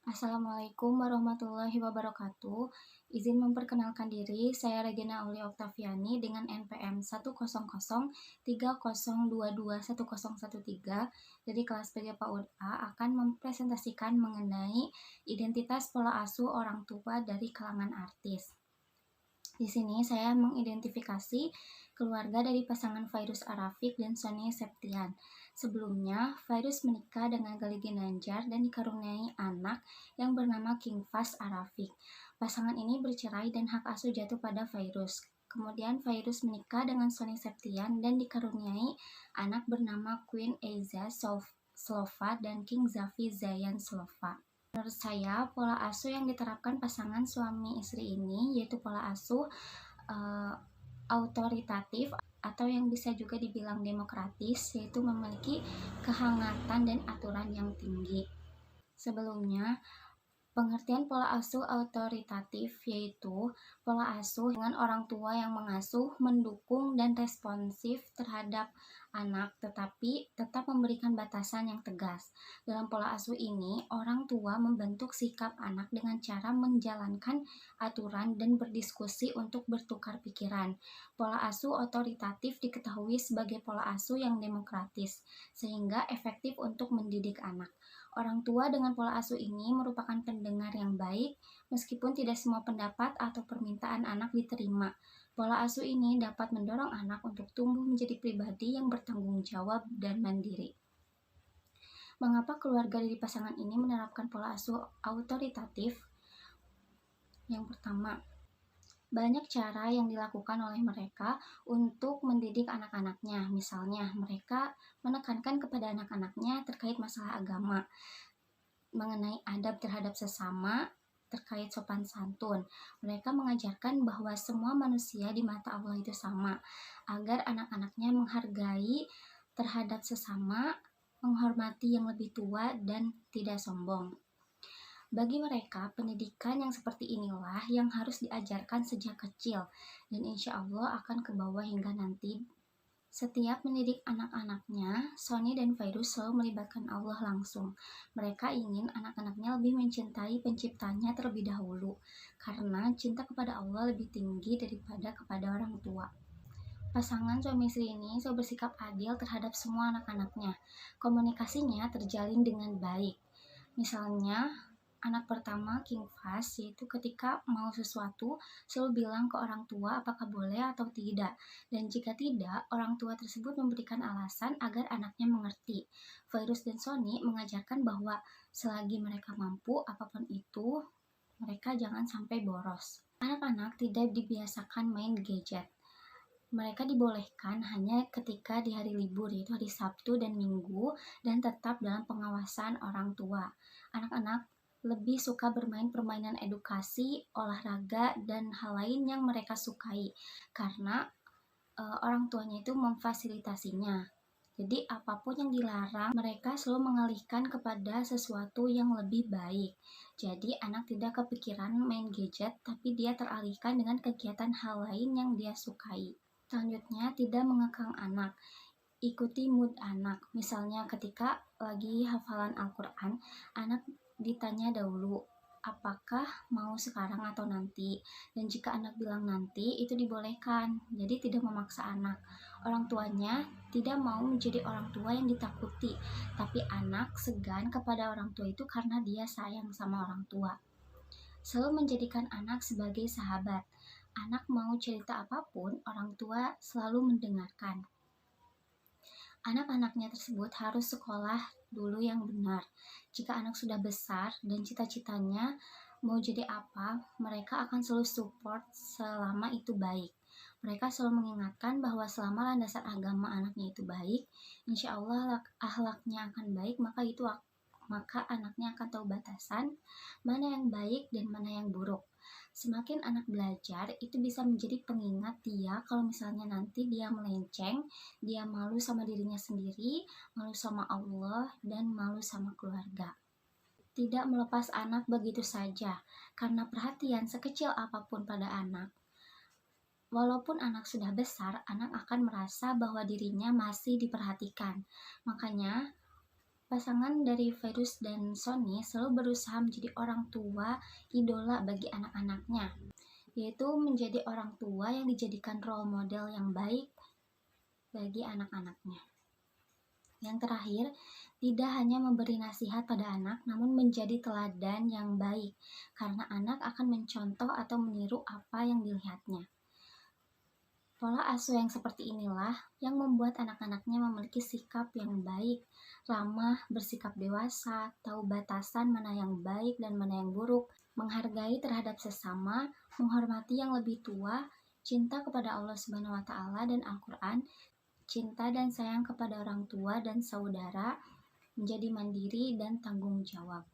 Assalamualaikum warahmatullahi wabarakatuh. Izin memperkenalkan diri, saya Regina Auli Oktaviani dengan NPM 10030221013 dari kelas 3 PAUD A akan mempresentasikan mengenai identitas pola asuh orang tua dari kalangan artis. Di sini saya mengidentifikasi keluarga dari pasangan Fairuz Arafik dan Sony Septian. Sebelumnya, Fairuz menikah dengan Gali Ginanjar dan dikaruniai anak yang bernama King Fas Arafik. Pasangan ini bercerai dan hak asuh jatuh pada Fairuz. Kemudian Fairuz menikah dengan Sony Septian dan dikaruniai anak bernama Queen Eiza Slova dan King Zafi Zayan Slova. Menurut saya, pola asuh yang diterapkan pasangan suami istri ini yaitu pola asuh autoritatif atau yang bisa juga dibilang demokratis, yaitu memiliki kehangatan dan aturan yang tinggi. Sebelumnya, pengertian pola asuh autoritatif yaitu pola asuh dengan orang tua yang mengasuh, mendukung, dan responsif terhadap anak, tetapi tetap memberikan batasan yang tegas. Dalam pola asuh ini, orang tua membentuk sikap anak dengan cara menjalankan aturan dan berdiskusi untuk bertukar pikiran. Pola asuh otoritatif diketahui sebagai pola asuh yang demokratis, sehingga efektif untuk mendidik anak. Orang tua dengan pola asuh ini merupakan pendengar yang baik, meskipun tidak semua pendapat atau permintaan anak diterima. Pola asuh ini dapat mendorong anak untuk tumbuh menjadi pribadi yang bertanggung jawab dan mandiri. Mengapa keluarga dari pasangan ini menerapkan pola asuh autoritatif? Yang pertama, banyak cara yang dilakukan oleh mereka untuk mendidik anak-anaknya. Misalnya, mereka menekankan kepada anak-anaknya terkait masalah agama, mengenai adab terhadap sesama, terkait sopan santun. Mereka mengajarkan bahwa semua manusia di mata Allah itu sama, agar anak-anaknya menghargai terhadap sesama, menghormati yang lebih tua, dan tidak sombong. Bagi mereka, pendidikan yang seperti inilah yang harus diajarkan sejak kecil, dan insya Allah akan ke bawah hingga nanti. Setiap mendidik anak-anaknya, Sony dan Fairuz selalu melibatkan Allah langsung. Mereka ingin anak-anaknya lebih mencintai penciptanya terlebih dahulu, karena cinta kepada Allah lebih tinggi daripada kepada orang tua. Pasangan suami istri ini selalu bersikap adil terhadap semua anak-anaknya. Komunikasinya terjalin dengan baik. Misalnya, anak pertama King Fas, yaitu ketika mau sesuatu selalu bilang ke orang tua apakah boleh atau tidak, dan jika tidak, orang tua tersebut memberikan alasan agar anaknya mengerti. Fairuz dan Sony mengajarkan bahwa selagi mereka mampu apapun itu, mereka jangan sampai boros. Anak-anak tidak dibiasakan main gadget. Mereka dibolehkan hanya ketika di hari libur, yaitu hari Sabtu dan Minggu, dan tetap dalam pengawasan orang tua. Anak-anak lebih suka bermain permainan edukasi, olahraga, dan hal lain yang mereka sukai, karena orang tuanya itu memfasilitasinya. Jadi apapun yang dilarang, mereka selalu mengalihkan kepada sesuatu yang lebih baik. Jadi anak tidak kepikiran main gadget, tapi dia teralihkan dengan kegiatan hal lain yang dia sukai. Selanjutnya, tidak mengekang anak. Ikuti mood anak. Misalnya ketika lagi hafalan Al-Quran, anak ditanya dahulu, apakah mau sekarang atau nanti? Dan jika anak bilang nanti, itu dibolehkan. Jadi tidak memaksa anak. Orang tuanya tidak mau menjadi orang tua yang ditakuti, tapi anak segan kepada orang tua itu karena dia sayang sama orang tua. Selalu menjadikan anak sebagai sahabat. Anak mau cerita apapun, orang tua selalu mendengarkan. Anak-anaknya tersebut harus sekolah dulu yang benar. Jika anak sudah besar dan cita-citanya mau jadi apa, mereka akan selalu support selama itu baik. Mereka selalu mengingatkan bahwa selama landasan agama anaknya itu baik, insya Allah akhlaknya akan baik, maka anaknya akan tahu batasan mana yang baik dan mana yang buruk. Semakin anak belajar, itu bisa menjadi pengingat dia kalau misalnya nanti dia melenceng, dia malu sama dirinya sendiri, malu sama Allah, dan malu sama keluarga. Tidak melepas anak begitu saja, karena perhatian sekecil apapun pada anak, walaupun anak sudah besar, anak akan merasa bahwa dirinya masih diperhatikan. Makanya, Pasangan dari Virus dan Sony selalu berusaha menjadi orang tua idola bagi anak-anaknya, yaitu menjadi orang tua yang dijadikan role model yang baik bagi anak-anaknya. Yang terakhir, tidak hanya memberi nasihat pada anak, namun menjadi teladan yang baik, karena anak akan mencontoh atau meniru apa yang dilihatnya. Pola asuh yang seperti inilah yang membuat anak-anaknya memiliki sikap yang baik, ramah, bersikap dewasa, tahu batasan mana yang baik dan mana yang buruk, menghargai terhadap sesama, menghormati yang lebih tua, cinta kepada Allah Subhanahu wa Ta'ala dan Al-Quran, cinta dan sayang kepada orang tua dan saudara, menjadi mandiri dan tanggung jawab.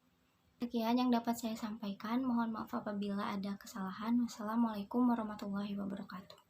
Sekian yang dapat saya sampaikan. Mohon maaf apabila ada kesalahan. Wassalamualaikum warahmatullahi wabarakatuh.